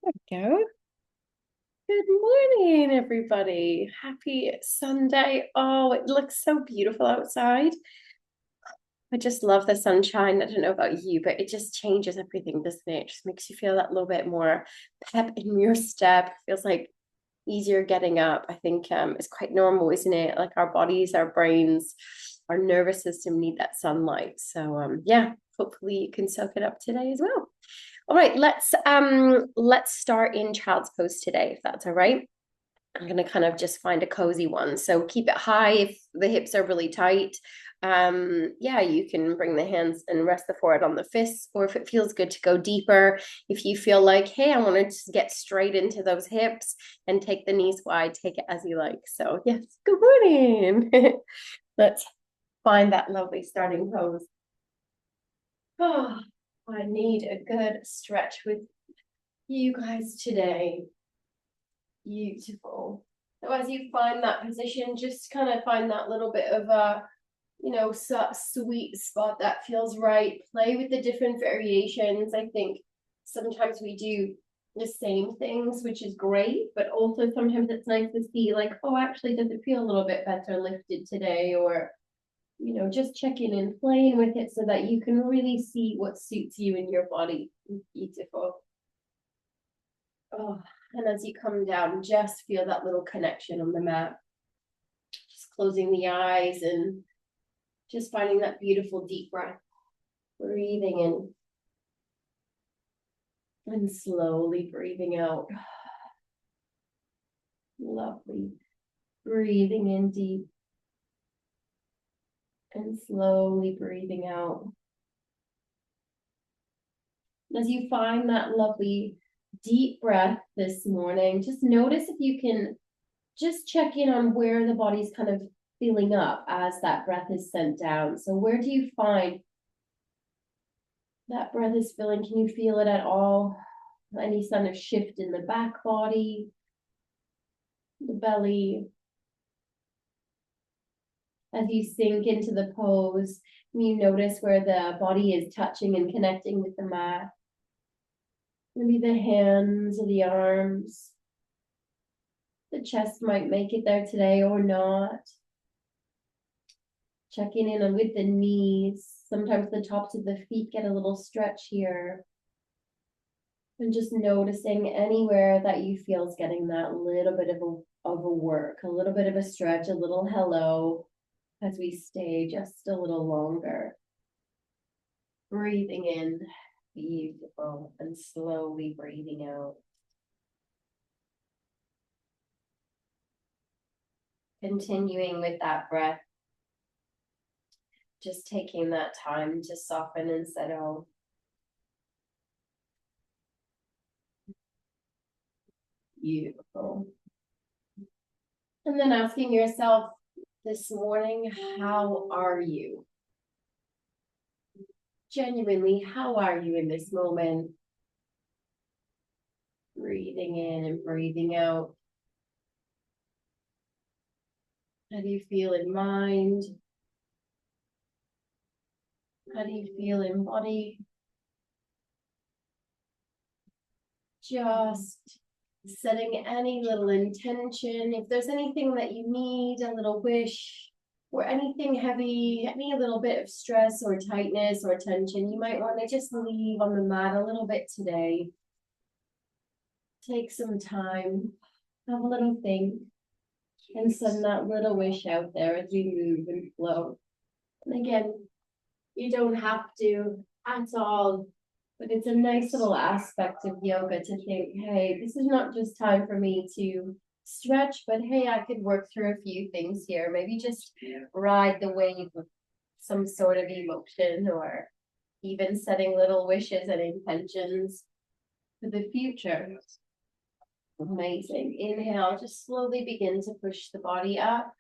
There we go. Good morning, everybody. Happy Sunday. Oh, it looks so beautiful outside. I just love the sunshine. I don't know about you, but it just changes everything, doesn't it? It just makes you feel that little bit more pep in your step. It feels like easier getting up. I think it's quite normal, isn't it? Like our bodies, our brains, our nervous system need that sunlight. So yeah, hopefully you can soak it up today as well. All right, let's start in child's pose today, if that's all right. I'm going to kind of just find a cozy one. So keep it high if the hips are really tight. Yeah, you can bring the hands and rest the forehead on the fists, or if it feels good to go deeper, if you feel like, hey, I want to just get straight into those hips and take the knees wide, take it as you like. So yes, good morning. Let's find that lovely starting pose. Oh, I need a good stretch with you guys today. Beautiful. So as you find that position, just kind of find that little bit of a, sweet spot that feels right. Play with the different variations. I think sometimes we do the same things, which is great, but also sometimes it's nice to see like, oh, actually, does it feel a little bit better lifted today? Or, just checking and playing with it so that you can really see what suits you in your body. Beautiful. Oh, and as you come down, just feel that little connection on the mat. Just closing the eyes and just finding that beautiful deep breath. Breathing in and slowly breathing out. Lovely. Breathing in deep and slowly breathing out. As you find that lovely deep breath this morning, just notice if you can just check in on where the body's kind of filling up as that breath is sent down. So where do you find that breath is filling? Can you feel it at all? Any kind of shift in the back body, the belly? As you sink into the pose, you notice where the body is touching and connecting with the mat. Maybe the hands or the arms. The chest might make it there today or not. Checking in with the knees. Sometimes the tops of the feet get a little stretch here. And just noticing anywhere that you feel is getting that little bit of a work, a little bit of a stretch, a little hello as we stay just a little longer. Breathing in, beautiful, and slowly breathing out. Continuing with that breath, just taking that time to soften and settle. Beautiful. And then asking yourself this morning, how are you? Genuinely, how are you in this moment? Breathing in and breathing out. How do you feel in mind? How do you feel in body? Just setting any little intention. If there's anything that you need, a little wish, or anything heavy, any little bit of stress or tightness or tension, you might want to just leave on the mat a little bit today. Take some time, have a little think, and send that little wish out there as we move and flow. And again, you don't have to at all, but it's a nice little aspect of yoga to think, hey, this is not just time for me to stretch, but hey, I could work through a few things here. Maybe just ride the wave of some sort of emotion, or even setting little wishes and intentions for the future. Amazing. Inhale, just slowly begin to push the body up.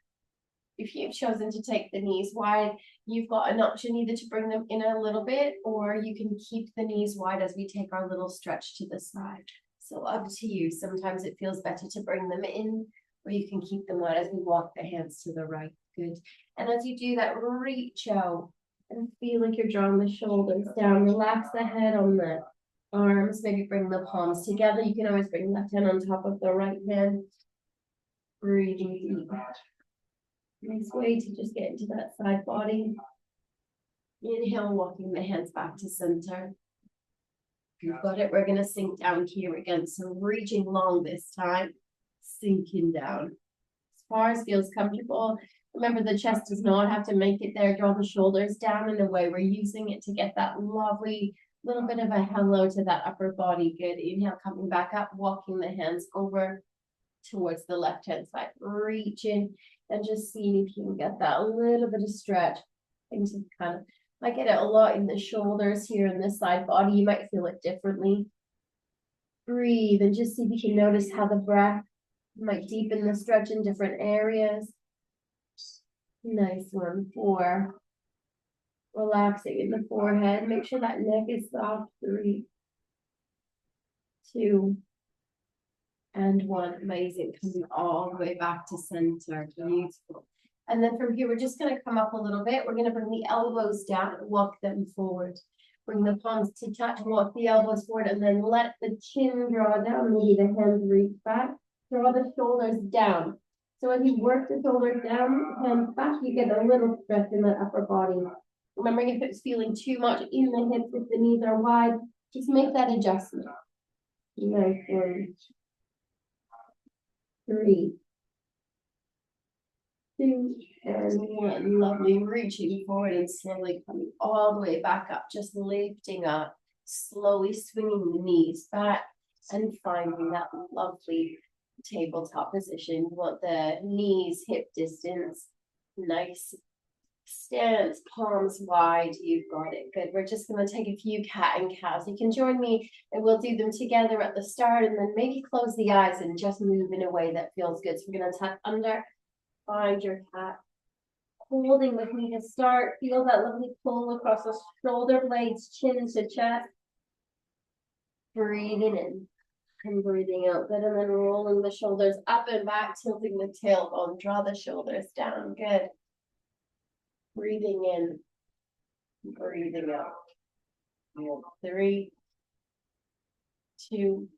If you've chosen to take the knees wide, you've got an option either to bring them in a little bit, or you can keep the knees wide as we take our little stretch to the side. So up to you. Sometimes it feels better to bring them in, or you can keep them wide as we walk the hands to the right. Good. And as you do that, reach out and feel like you're drawing the shoulders down. Relax the head on the arms, maybe bring the palms together. You can always bring left hand on top of the right hand. Breathing deep. Nice way to just get into that side body. Inhale, walking the hands back to center. You've got it. We're going to sink down here again. So reaching long this time, sinking down. As far as feels comfortable. Remember, the chest does not have to make it there. Draw the shoulders down in a way. We're using it to get that lovely little bit of a hello to that upper body. Good. Inhale, coming back up, walking the hands over towards the left-hand side. Reaching and just seeing if you can get that a little bit of stretch. Things kind of, I get it a lot in the shoulders here in this side body. You might feel it differently. Breathe and just see if you can notice how the breath might deepen the stretch in different areas. Nice one. 4. Relaxing in the forehead. Make sure that neck is soft. 3, 2, and 1. Amazing. Coming all the way back to center. Beautiful. And then from here, we're just going to come up a little bit. We're going to bring the elbows down and walk them forward. Bring the palms to touch, walk the elbows forward, and then let the chin draw down. Maybe the hands reach back. Draw the shoulders down. So as you work the shoulders down, hands back, you get a little stretch in the upper body. Remembering if it's feeling too much in the hips, if the knees are wide, just make that adjustment. Nice one. 3, 2, and 1. Lovely. Reaching forward and slowly coming all the way back up. Just lifting up, slowly swinging the knees back and finding that lovely tabletop position. You want the knees hip distance. Nice stance, palms wide. You've got it. Good. We're just going to take a few cat and cows. You can join me and we'll do them together at the start and then maybe close the eyes and just move in a way that feels good. So we're going to tuck under, find your cat. Holding with me to start. Feel that lovely pull across the shoulder blades, chin to chest. Breathing in and breathing out. Good. And then rolling the shoulders up and back, tilting the tailbone. Draw the shoulders down. Good. Breathing in, breathing out. 3, 2,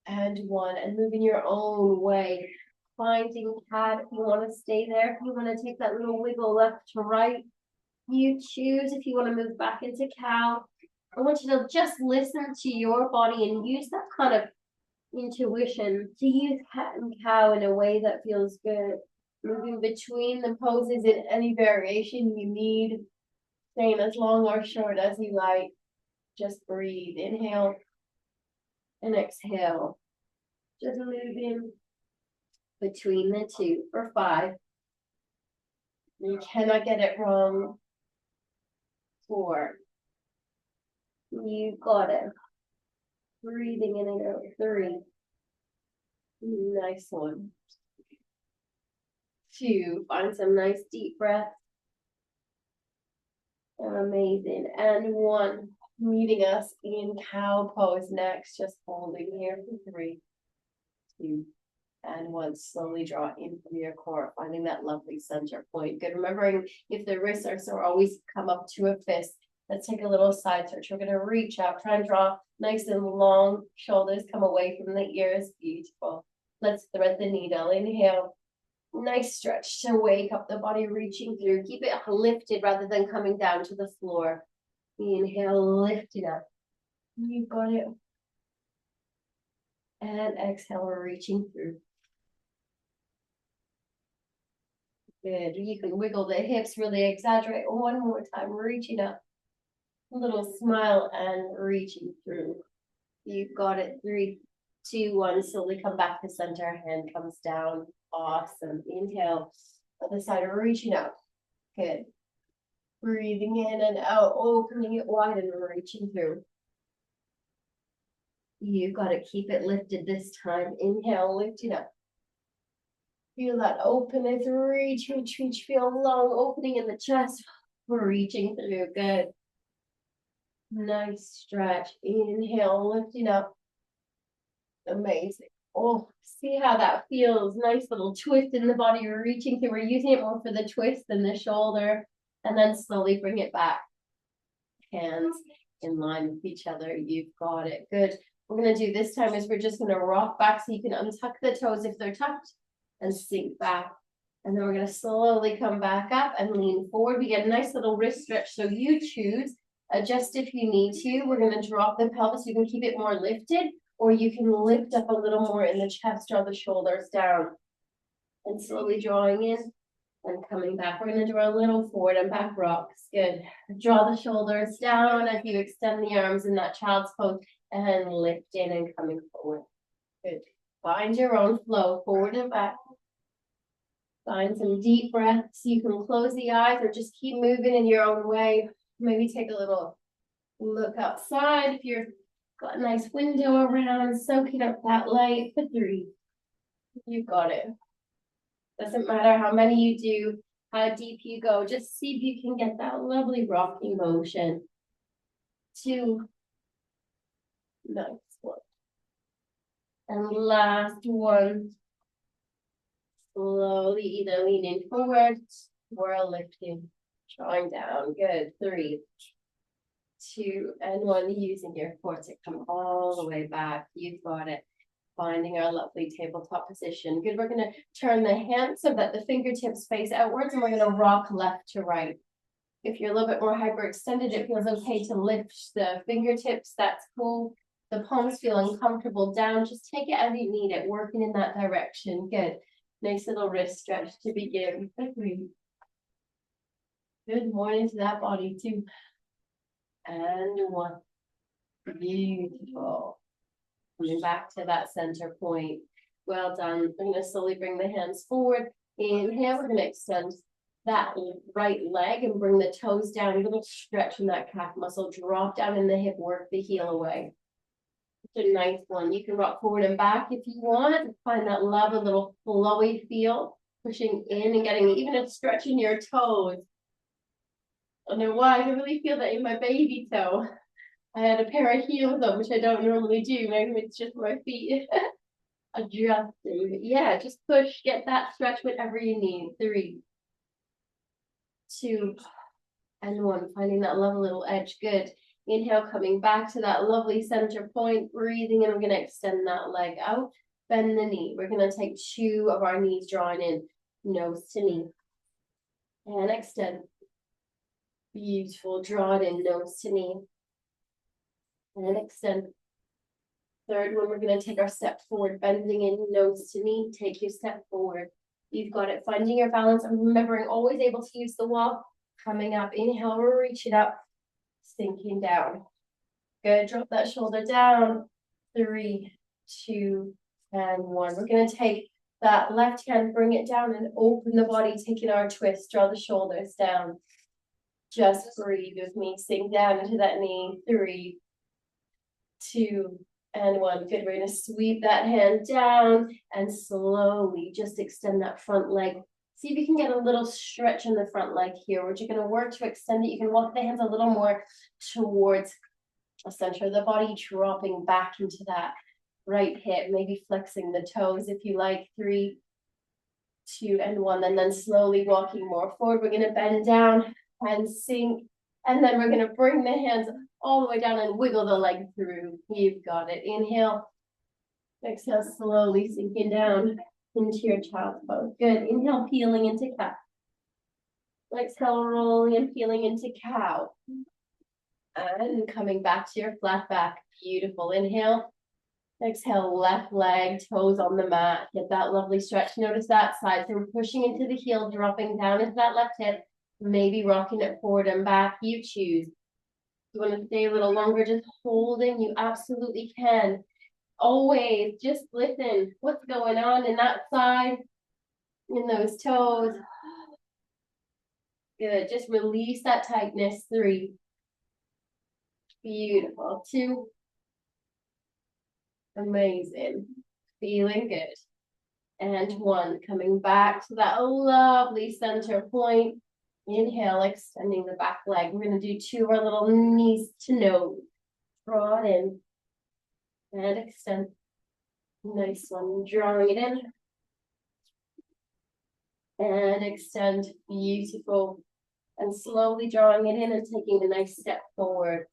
and 1. And moving your own way. Finding cat if you want to stay there. If you want to take that little wiggle left to right, you choose. If you want to move back into cow, I want you to just listen to your body and use that kind of intuition to use cat and cow in a way that feels good. Moving between the poses in any variation you need. Staying as long or short as you like. Just breathe. Inhale and exhale. Just moving between the two for 5. You cannot get it wrong. 4. You got it. Breathing in and out. 3. Nice one. 2. Find some nice deep breath. Amazing. And 1. Meeting us in cow pose next. Just holding here for 3, 2, and 1. Slowly draw in from your core, finding that lovely center point. Good. Remembering if the wrists are sore, always come up to a fist. Let's take a little side stretch. We're going to reach out, try and draw nice and long. Shoulders come away from the ears. Beautiful. Let's thread the needle. Inhale. Nice stretch to wake up the body, reaching through. Keep it lifted rather than coming down to the floor. Inhale, lift it up. You got it. And exhale, we're reaching through. Good. You can wiggle the hips, really exaggerate. One more time, reaching up. A little smile and reaching through. You've got it. 3, 2, 1. Slowly come back to center. Hand comes down. Awesome. Inhale. Other side, reaching up. Good. Breathing in and out, opening it wide and reaching through. You got to keep it lifted this time. Inhale, lift it up. Feel that openness, reach, reach, reach. Feel long opening in the chest. We're reaching through. Good. Nice stretch. Inhale, lifting up. Amazing. Oh, see how that feels. Nice little twist in the body. You're reaching through. We're using it more for the twist than the shoulder. And then slowly bring it back. Hands in line with each other. You've got it. Good. We're going to do this time is we're just going to rock back so you can untuck the toes if they're tucked and sink back. And then we're going to slowly come back up and lean forward. We get a nice little wrist stretch. So you choose, adjust if you need to. We're going to drop the pelvis. You can keep it more lifted, or you can lift up a little more in the chest, draw the shoulders down. And slowly drawing in and coming back. We're going to draw a little forward and back rocks. Good. Draw the shoulders down as you extend the arms in that child's pose and lift in and coming forward. Good. Find your own flow, forward and back. Find some deep breaths. You can close the eyes or just keep moving in your own way. Maybe take a little look outside if you've got a nice window around, soaking up that light for 3. You've got it. Doesn't matter how many you do, how deep you go, just see if you can get that lovely rocking motion. 2. Nice one. And last one. Slowly either leaning forward or lifting, drawing down. Good. 3, 2, and 1. Using your core to come all the way back. You've got it. Finding our lovely tabletop position. Good. We're going to turn the hands so that the fingertips face outwards, and we're going to rock left to right. If you're a little bit more hyperextended, it feels okay to lift the fingertips. That's cool. The palms feel uncomfortable down. Just take it as you need it, working in that direction. Good. Nice little wrist stretch to begin. Good morning to that body too. And 1. Beautiful. Coming back to that center point. Well done. We're going to slowly bring the hands forward. Inhale, we're going to extend that right leg and bring the toes down. A little stretch in that calf muscle. Drop down in the hip, work the heel away. It's a nice one. You can rock forward and back if you want. Find that lovely little flowy feel. Pushing in and getting even a stretch in your toes. I don't know why, I can really feel that in my baby toe. I had a pair of heels on, which I don't normally do. Maybe it's just my feet. Adjusting. Yeah, just push, get that stretch, whatever you need. 3, 2, and 1. Finding that lovely little edge. Good. Inhale, coming back to that lovely center point. Breathing in. We're going to extend that leg out. Bend the knee. We're going to take 2 of our knees, drawing in, nose to knee. And extend. Beautiful. Draw it in, nose to knee. And extend. 3rd one, we're going to take our step forward, bending in, nose to knee. Take your step forward. You've got it. Finding your balance and remembering always able to use the wall. Coming up. Inhale, reach it up. Sinking down. Good. Drop that shoulder down. 3, 2, and 1. We're going to take that left hand, bring it down and open the body, taking our twist. Draw the shoulders down. Just breathe with me. Sink down into that knee. 3, 2, and 1. Good. We're going to sweep that hand down and slowly just extend that front leg. See if you can get a little stretch in the front leg here. We're just going to work to extend it. You can walk the hands a little more towards the center of the body, dropping back into that right hip, maybe flexing the toes if you like. 3, 2, and 1. And then slowly walking more forward. We're going to bend down and sink. And then we're going to bring the hands all the way down and wiggle the leg through. You've got it. Inhale. Exhale, slowly sinking down into your child's pose. Good. Inhale, peeling into cat. Exhale, rolling and peeling into cow. And coming back to your flat back. Beautiful. Inhale. Exhale, left leg, toes on the mat. Get that lovely stretch. Notice that side. So we're pushing into the heel, dropping down into that left hip. Maybe rocking it forward and back. You choose. You want to stay a little longer, just holding. You absolutely can. Always just listen. What's going on in that side, in those toes? Good. Just release that tightness. 3. Beautiful. 2. Amazing. Feeling good. And 1. Coming back to that lovely center point. Inhale, extending the back leg. We're going to do 2 of our little knees to nose. Draw it in. And extend. Nice one. Drawing it in. And extend. Beautiful. And slowly drawing it in and taking a nice step forward.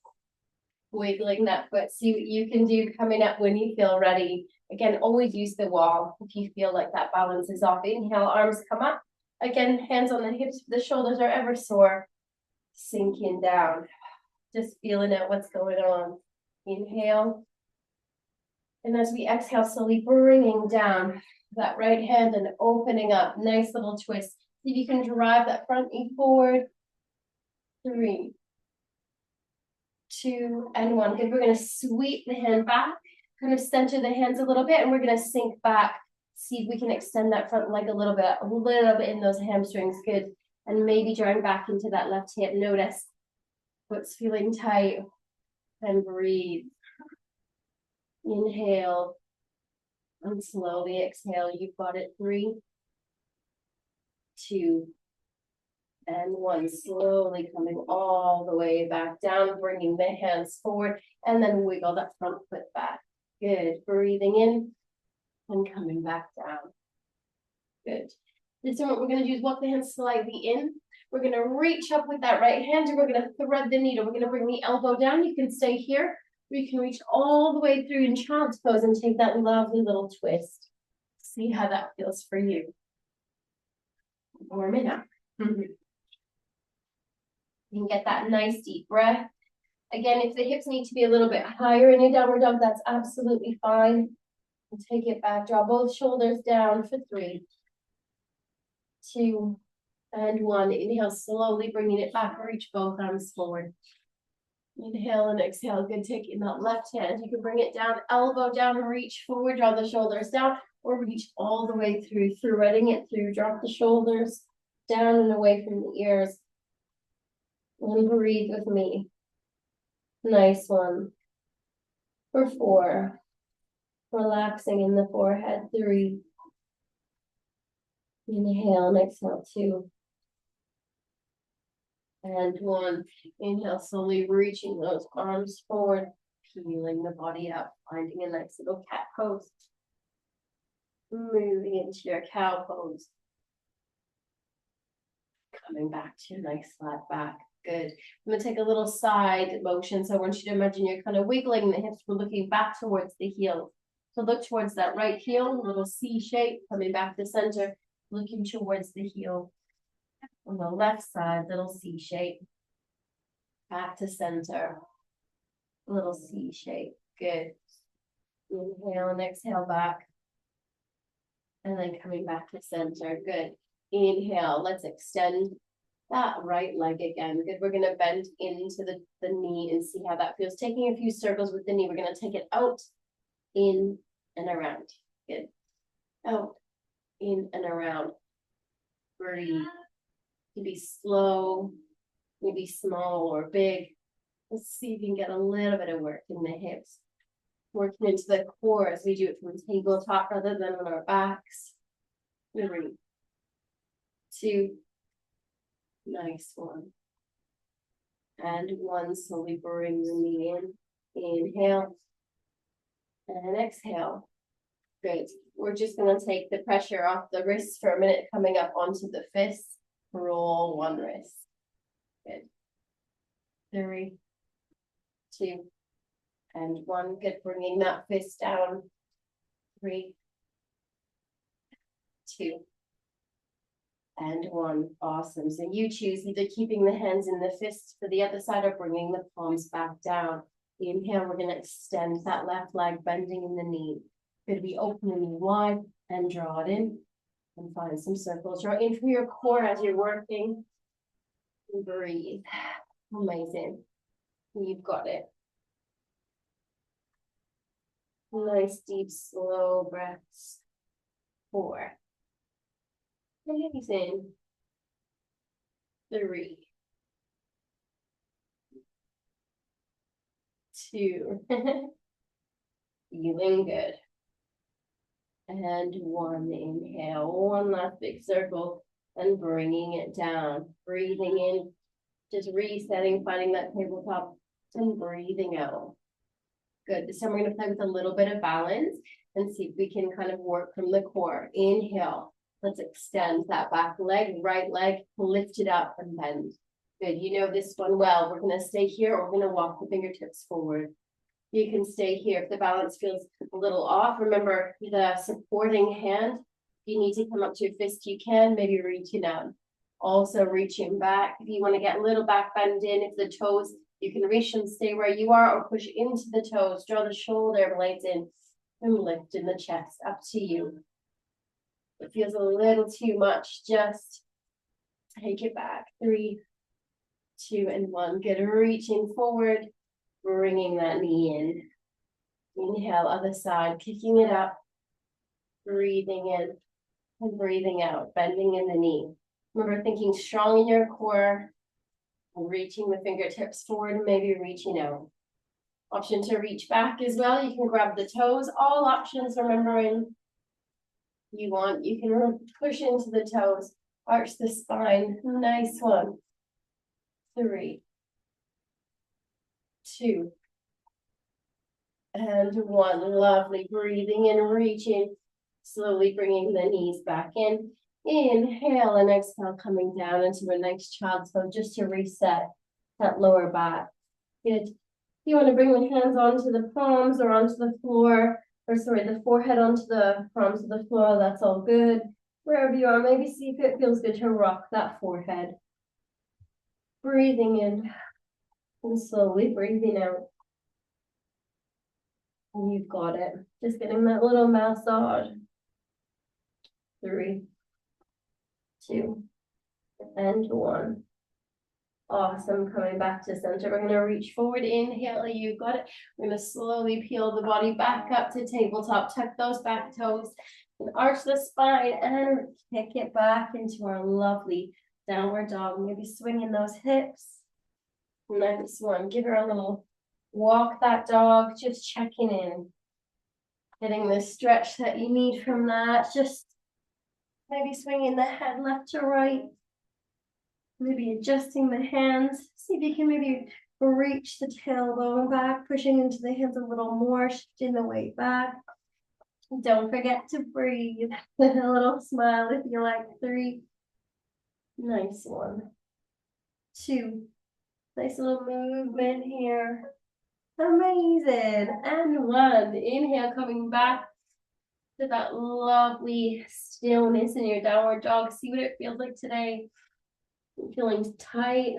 Wiggling that foot. See what you can do coming up when you feel ready. Again, always use the wall if you feel like that balance is off. Inhale, arms come up. Again, hands on the hips if the shoulders are ever sore. Sinking down. Just feeling out what's going on. Inhale. And as we exhale, slowly bringing down that right hand and opening up. Nice little twist. See if you can drive that front knee forward. 3, 2, and 1. Good. We're going to sweep the hand back, kind of center the hands a little bit, and we're going to sink back. See if we can extend that front leg a little bit in those hamstrings. Good. And maybe drawing back into that left hip. Notice what's feeling tight. And breathe. Inhale. And slowly exhale. You've got it. 3, 2, and 1. Slowly coming all the way back down, bringing the hands forward, and then wiggle that front foot back. Good. Breathing in and coming back down. Good. This time what we're going to do is walk the hands slightly in. We're going to reach up with that right hand, and we're going to thread the needle. We're going to bring the elbow down. You can stay here, or you can reach all the way through in child's pose and take that lovely little twist. See how that feels for you. Warm it up. You can get that nice deep breath. Again, if the hips need to be a little bit higher in your downward dog, that's absolutely fine. And take it back. Draw both shoulders down for 3, 2, and 1. Inhale, slowly bringing it back. Reach both arms forward. Inhale and exhale. Good. Taking that left hand. You can bring it down, elbow down, reach forward, draw the shoulders down, or reach all the way through, threading it through. Drop the shoulders down and away from the ears. And breathe with me. Nice one. For 4. Relaxing in the forehead. 3. Inhale and exhale. 2. And 1. Inhale, slowly reaching those arms forward, peeling the body up, finding a nice little cat pose. Moving into your cow pose. Coming back to your nice flat back. Good. I'm going to take a little side motion. So I want you to imagine you're kind of wiggling the hips. We're looking back towards the heel. So look towards that right heel, a little C shape, coming back to center, looking towards the heel. On the left side, little C shape. Back to center. Little C shape. Good. Inhale and exhale back. And then coming back to center. Good. Inhale. Let's extend that right leg again. Good. We're going to bend into the knee and see how that feels. Taking a few circles with the knee. We're going to take it out, in, and around. Good. Out, in, and around. Breathe. To be slow, maybe small or big. Let's see if you can get a little bit of work in the hips. Working into the core as we do it from tabletop rather than on our backs. 3, 2, nice one. And 1, slowly bring the knee in. Inhale. And exhale. Good. We're just going to take the pressure off the wrists for a minute, coming up onto the fists. Roll 1 wrist. Good. 3, 2, and 1. Good. Bringing that fist down. 3, 2, and 1. Awesome. So you choose either keeping the hands in the fists for the other side or bringing the palms back down. Inhale, we're going to extend that left leg, bending in the knee. Good. We open the knee wide and draw it in. And find some circles. Draw in from your core as you're working. And breathe. Amazing. You've got it. Nice, deep, slow breaths. 4. Amazing. 3. 2. Feeling good. And 1. Inhale. 1 last big circle. And bringing it down. Breathing in. Just resetting, finding that tabletop. And breathing out. Good. This time we're going to play with a little bit of balance. And see if we can kind of work from the core. Inhale. Let's extend that back leg. Right leg. Lift it up and bend. Good, you know this one well. We're gonna stay here, or we're gonna walk the fingertips forward. You can stay here. If the balance feels a little off, remember the supporting hand. If you need to come up to your fist, you can, maybe reaching out. Also reaching back. If you want to get a little back bend in, if the toes, you can reach and stay where you are, or push into the toes. Draw the shoulder blades in and lift in the chest. Up to you. If it feels a little too much, just take it back. 3, 2, and 1. Good. Reaching forward, bringing that knee in. Inhale, other side, kicking it up, breathing in and breathing out, bending in the knee. Remember, thinking strong in your core, reaching the fingertips forward, maybe reaching out. Option to reach back as well. You can grab the toes. All options, remembering you can push into the toes, arch the spine. Nice one. 3, 2, and 1. Lovely. Breathing in, reaching, slowly bringing the knees back in. Inhale and exhale, coming down into a nice child's pose just to reset that lower back. Good. You want to bring the hands onto the palms or onto the floor, or sorry, the forehead onto the palms of the floor. That's all good. Wherever you are, maybe see if it feels good to rock that forehead. Breathing in and slowly breathing out. And you've got it. Just getting that little massage. 3, 2, and 1. Awesome. Coming back to center. We're going to reach forward. Inhale. You got it. We're going to slowly peel the body back up to tabletop. Tuck those back toes and arch the spine and kick it back into our lovely downward dog. Maybe swinging those hips. Nice one. Give her a little walk that dog. Just checking in. Getting the stretch that you need from that. Just maybe swinging the head left to right. Maybe adjusting the hands. See if you can maybe reach the tailbone back, pushing into the hands a little more, shifting the weight back. Don't forget to breathe. A little smile if you like. 3. Nice one. 2. Nice little movement here. Amazing. And 1. Inhale, coming back to that lovely stillness in your downward dog. See what it feels like today. Feeling tight.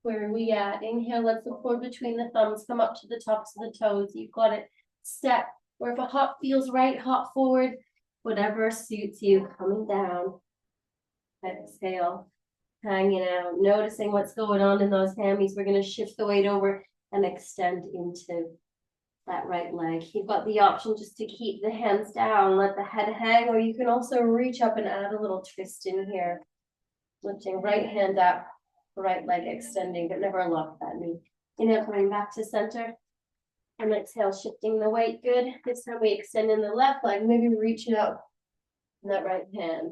Where are we at? Inhale, let's look forward between the thumbs. Come up to the tops of the toes. You've got it. Step. Or if a hop feels right, hop forward. Whatever suits you. Coming down. Exhale. Hanging out. Noticing what's going on in those hammies. We're going to shift the weight over and extend into that right leg. You've got the option just to keep the hands down. Let the head hang. Or you can also reach up and add a little twist in here. Lifting right hand up, right leg extending, but never lock that knee. Inhale, coming back to center. And exhale, shifting the weight. Good. This time we extend in the left leg, maybe reach it up in that right hand.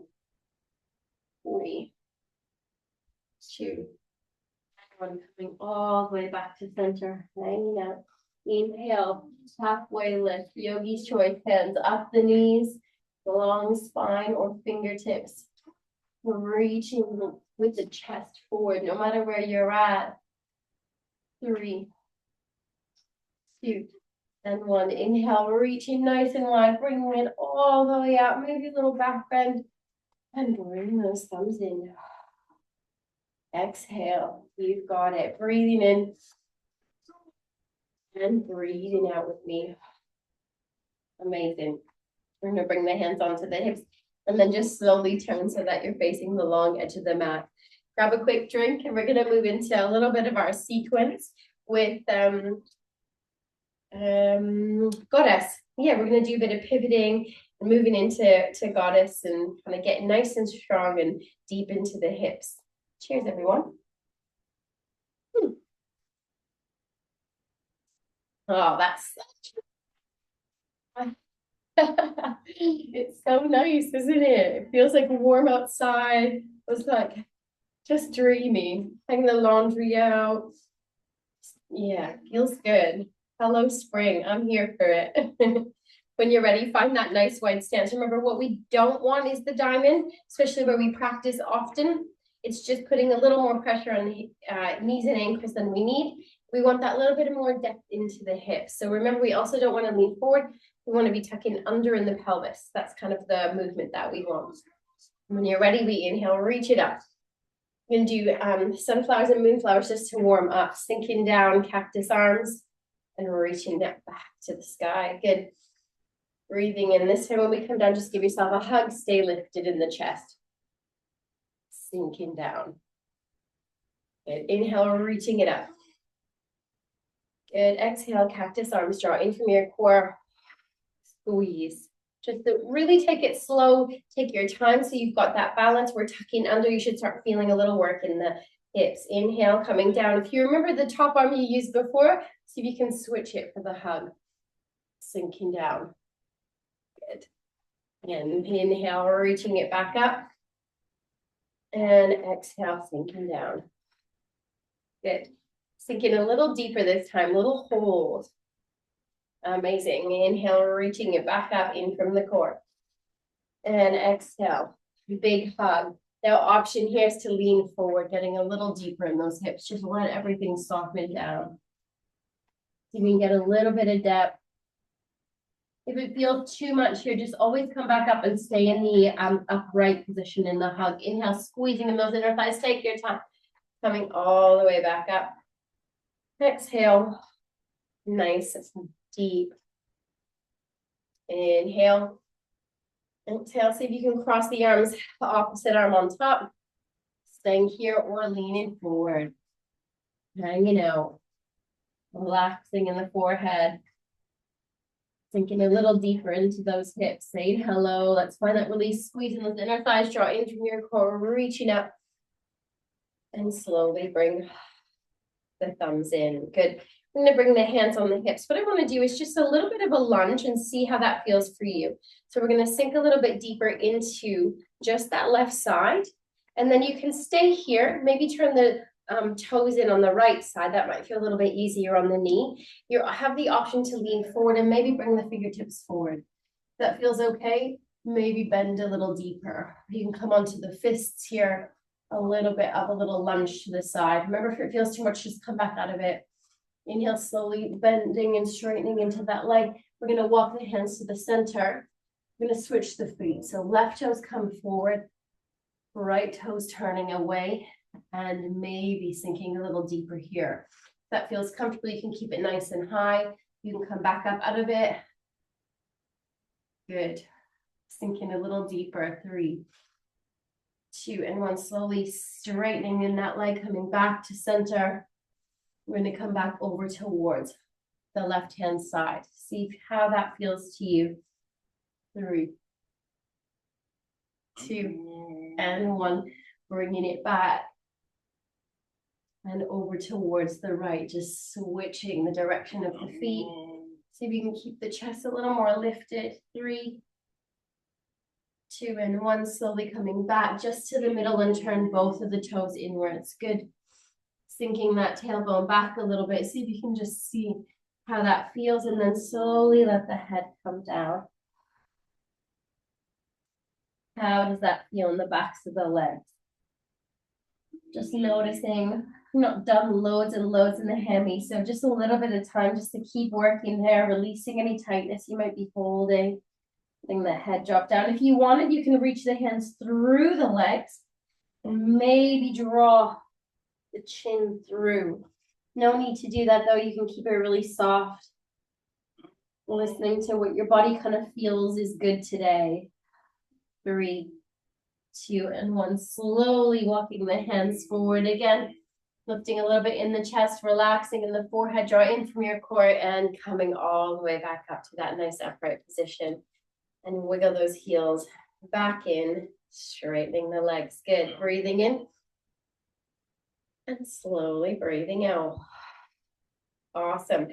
3, 2, 1. Coming all the way back to center. Hanging out. Inhale, halfway lift. Yogi's choice. Hands up the knees, long spine or fingertips. Reaching with the chest forward, no matter where you're at. 3, 2, and 1. Inhale, reaching nice and wide, bringing it all the way out. Maybe a little back bend, and bring those thumbs in. Exhale, you've got it. Breathing in and breathing out with me. Amazing. We're going to bring the hands onto the hips. And then just slowly turn so that you're facing the long edge of the mat. Grab a quick drink and we're going to move into a little bit of our sequence with Goddess. Yeah, we're going to do a bit of pivoting and moving into Goddess and kind of getting nice and strong and deep into the hips. Cheers, everyone. Oh, that's it's so nice, isn't it? It feels like warm outside. It's like just dreamy. Hang the laundry out. Yeah, feels good. Hello, spring. I'm here for it. When you're ready, find that nice wide stance. Remember, what we don't want is the diamond, especially where we practice often. It's just putting a little more pressure on the knees and ankles than we need. We want that little bit more depth into the hips. So remember, we also don't want to lean forward. We want to be tucking under in the pelvis. That's kind of the movement that we want. When you're ready, we inhale, reach it up. We're going to do sunflowers and moonflowers just to warm up. Sinking down, cactus arms, and reaching that back to the sky. Good. Breathing in. This time when we come down, just give yourself a hug. Stay lifted in the chest. Sinking down. Good. Inhale, reaching it up. Good. Exhale, cactus arms. Draw in from your core. Squeeze. Just to really take it slow. Take your time so you've got that balance. We're tucking under. You should start feeling a little work in the hips. Inhale, coming down. If you remember the top arm you used before, see if you can switch it for the hug. Sinking down. Good. And inhale, reaching it back up. And exhale, sinking down. Good. Sinking a little deeper this time, little hold. Amazing. Inhale, reaching it back up in from the core. And exhale, big hug. Now option here is to lean forward, getting a little deeper in those hips. Just let everything soften down. You can get a little bit of depth. If it feels too much here, just always come back up and stay in the upright position in the hug. Inhale, squeezing in those inner thighs. Take your time. Coming all the way back up. Exhale. Nice and deep. Inhale. Exhale. See if you can cross the arms, the opposite arm on top. Staying here or leaning forward. Hanging out. Relaxing in the forehead. Sinking a little deeper into those hips. Saying hello. Let's find that release. Squeezing those inner thighs. Draw in from your core. Reaching up. And slowly bring the thumbs in. Good. I'm going to bring the hands on the hips. What I want to do is just a little bit of a lunge and see how that feels for you. So we're going to sink a little bit deeper into just that left side. And then you can stay here. Maybe turn the toes in on the right side. That might feel a little bit easier on the knee. You have the option to lean forward and maybe bring the fingertips forward. If that feels okay, maybe bend a little deeper. You can come onto the fists here. A little bit of a little lunge to the side. Remember, if it feels too much, just come back out of it. Inhale, slowly bending and straightening into that leg. We're going to walk the hands to the center. We're going to switch the feet. So left toes come forward, right toes turning away, and maybe sinking a little deeper here. If that feels comfortable, you can keep it nice and high. You can come back up out of it. Good. Sinking a little deeper. 3, 2, and 1. Slowly straightening in that leg, coming back to center. We're going to come back over towards the left-hand side. See how that feels to you. 3, 2, and 1. Bringing it back. And over towards the right, just switching the direction of the feet. See if you can keep the chest a little more lifted. 3, 2, and 1. Slowly coming back just to the middle and turn both of the toes inwards. Good. Sinking that tailbone back a little bit. See if you can just see how that feels, and then slowly let the head come down. How does that feel in the backs of the legs? Just noticing. I've not done loads and loads in the hemi, so just a little bit of time just to keep working there, releasing any tightness you might be holding. Letting the head drop down. If you wanted, you can reach the hands through the legs and maybe draw the chin through. No need to do that though. You can keep it really soft. Listening to what your body kind of feels is good today. 3, 2, and 1. Slowly walking the hands forward again. Lifting a little bit in the chest, relaxing in the forehead. Draw in from your core and coming all the way back up to that nice upright position. And wiggle those heels back in, straightening the legs. Good. Breathing in. And slowly breathing out. Awesome.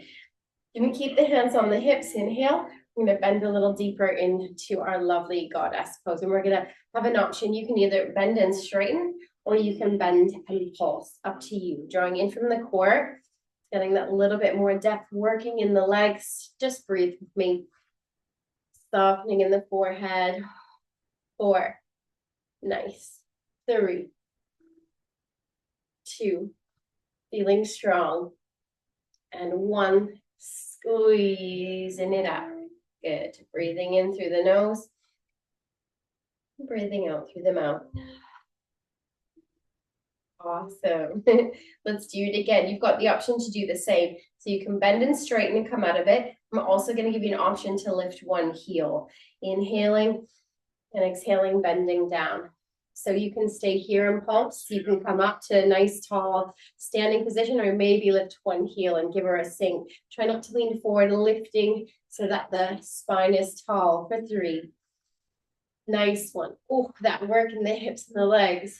Going to keep the hands on the hips. Inhale. We're going to bend a little deeper into our lovely goddess pose. And we're going to have an option. You can either bend and straighten, or you can bend and pulse. Up to you. Drawing in from the core. Getting that little bit more depth. Working in the legs. Just breathe with me. Softening in the forehead. 4. Nice. 3, 2, feeling strong. And 1, squeezing it out. Good. Breathing in through the nose. Breathing out through the mouth. Awesome. Let's do it again. You've got the option to do the same. So you can bend and straighten and come out of it. I'm also going to give you an option to lift one heel. Inhaling and exhaling, bending down. So you can stay here and pulse. You can come up to a nice tall standing position, or maybe lift one heel and give her a sink. Try not to lean forward, lifting so that the spine is tall for 3. Nice one. Oh, that work in the hips and the legs.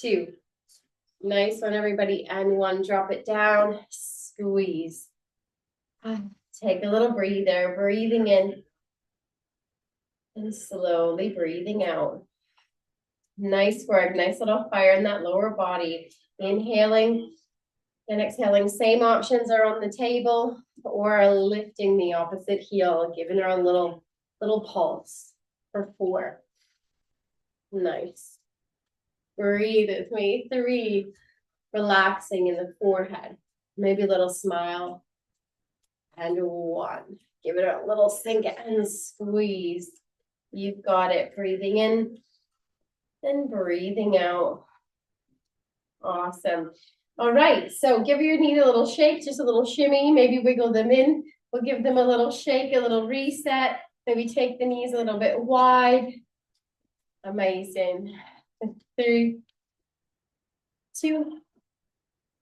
2. Nice one, everybody. And 1, drop it down, squeeze. Take a little breather, breathing in and slowly breathing out. Nice work, nice little fire in that lower body. Inhaling and exhaling, same options are on the table, or lifting the opposite heel, giving her a little pulse for 4. Nice. Breathe with me. 3, relaxing in the forehead. Maybe a little smile. And 1, give it a little sink and squeeze. You've got it. Breathing in and breathing out. Awesome. All right, so give your knee a little shake, just a little shimmy, maybe wiggle them in. We'll give them a little shake, a little reset. Maybe take the knees a little bit wide. Amazing. 3, 2,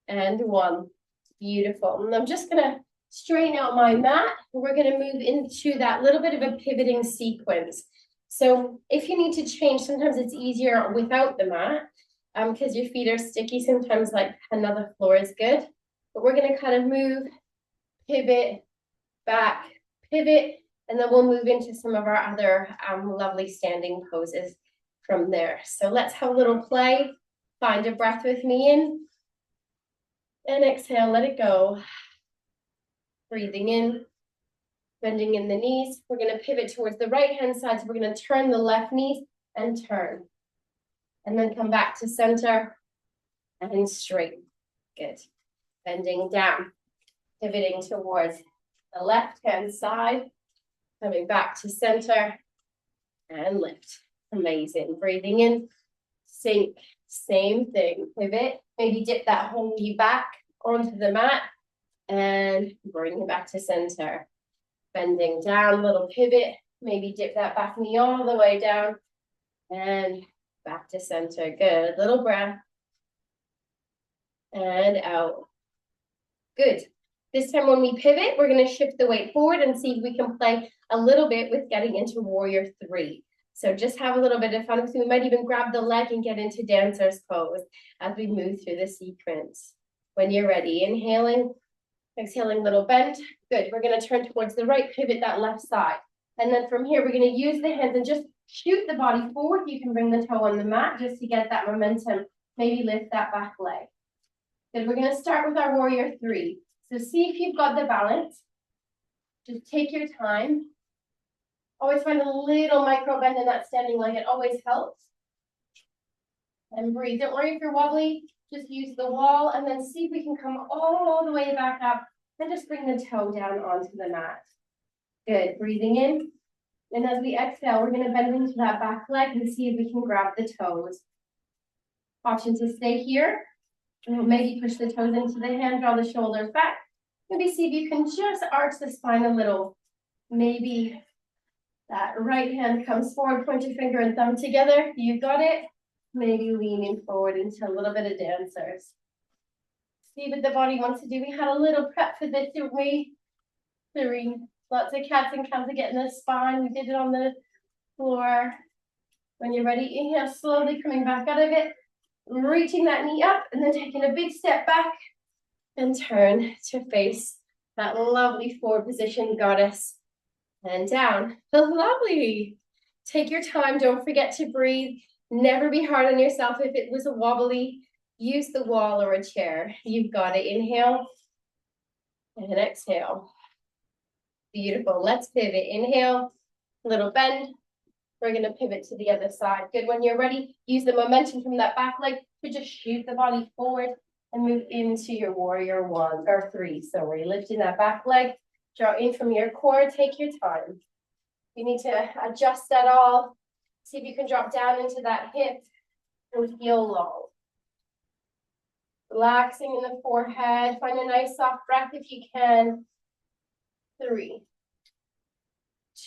and 1. Beautiful. And I'm just gonna straighten out my mat. We're gonna move into that little bit of a pivoting sequence. So if you need to change, sometimes it's easier without the mat, because your feet are sticky. Sometimes like another floor is good. But we're gonna kind of move, pivot, back, pivot, and then we'll move into some of our other lovely standing poses from there. So let's have a little play. Find a breath with me in. And exhale, let it go. Breathing in, bending in the knees. We're going to pivot towards the right-hand side. So we're going to turn the left knee and turn. And then come back to center and straighten. Good. Bending down, pivoting towards the left-hand side. Coming back to center and lift. Amazing. Breathing in, sink, same thing. Pivot, maybe dip that whole knee back onto the mat and bring it back to center. Bending down, little pivot, maybe dip that back knee all the way down and back to center. Good. Little breath and out. Good. This time when we pivot, we're going to shift the weight forward and see if we can play a little bit with getting into warrior 3. So just have a little bit of fun. So we might even grab the leg and get into dancer's pose as we move through the sequence. When you're ready, inhaling, exhaling, little bend. Good. We're going to turn towards the right, pivot that left side. And then from here, we're going to use the hands and just shoot the body forward. You can bring the toe on the mat just to get that momentum. Maybe lift that back leg. Good. We're going to start with our warrior 3. So see if you've got the balance. Just take your time. Always find a little micro bend in that standing leg. It always helps. And breathe. Don't worry if you're wobbly. Just use the wall and then see if we can come all the way back up and just bring the toe down onto the mat. Good. Breathing in. And as we exhale, we're going to bend into that back leg and see if we can grab the toes. Option to stay here. Maybe push the toes into the hand, draw the shoulders back. Maybe see if you can just arch the spine a little. Maybe that right hand comes forward, point your finger and thumb together. You got it. Maybe leaning forward into a little bit of dancers. See what the body wants to do. We had a little prep for this, didn't we? 3. Lots of cats and cows to get in the spine. We did it on the floor. When you're ready, inhale, slowly coming back out of it. Reaching that knee up and then taking a big step back and turn to face that lovely forward position, goddess, and down. Lovely. Take your time. Don't forget to breathe. Never be hard on yourself. If it was a wobbly, use the wall or a chair. You've got it. Inhale and exhale. Beautiful. Let's pivot. Inhale, little bend, We're gonna pivot to the other side. Good, when you're ready, use the momentum from that back leg to just shoot the body forward and move into your warrior 1 or 3. So we're lifting that back leg, draw in from your core, take your time. You need to adjust that all. See if you can drop down into that hip and feel long. Relaxing in the forehead, find a nice soft breath if you can. 3,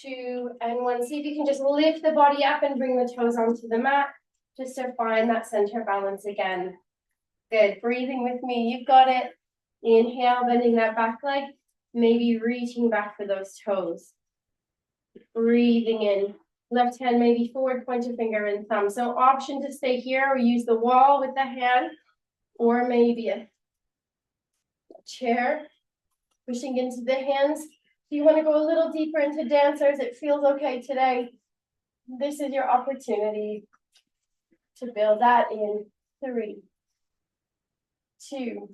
2, and 1. See if you can just lift the body up and bring the toes onto the mat, just to find that center balance again. Good, breathing with me, you've got it. Inhale, bending that back leg, maybe reaching back for those toes. Breathing in, left hand maybe forward, pointer finger and thumb. So option to stay here or use the wall with the hand, or maybe a chair, pushing into the hands. If you want to go a little deeper into dancers, it feels okay today. This is your opportunity to build that in. 3, 2,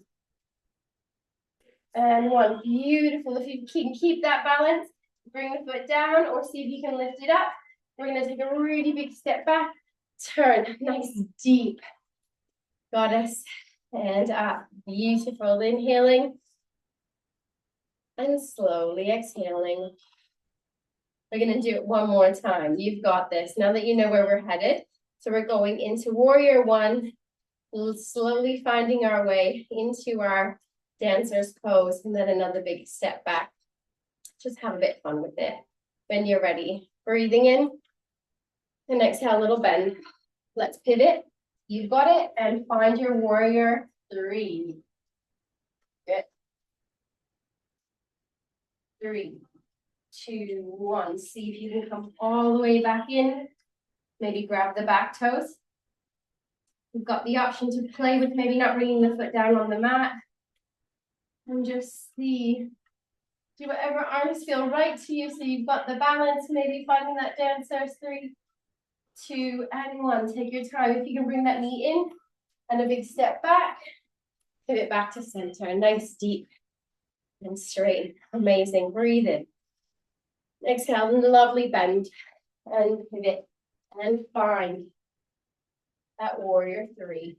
and 1. Beautiful. If you can keep that balance, bring the foot down or see if you can lift it up. We're going to take a really big step back, turn, nice deep. Goddess, and up. Beautiful. Inhaling and slowly exhaling. We're going to do it one more time. You've got this. Now that you know where we're headed, so we're going into warrior 1, slowly finding our way into our dancer's pose, and then another big step back. Just have a bit of fun with it. When you're ready, breathing in and exhale, a little bend. Let's pivot. You've got it, and find your warrior 3. Good. 3, 2, 1. See if you can come all the way back in. Maybe grab the back toes. You've got the option to play with maybe not bringing the foot down on the mat. And just see, do whatever arms feel right to you. So you've got the balance, maybe finding that dancer's 3, 2, and 1. Take your time. If you can bring that knee in and a big step back, pivot back to center. Nice, deep, and straight. Amazing. Breathe in. Exhale, lovely bend. And pivot. And find that warrior 3.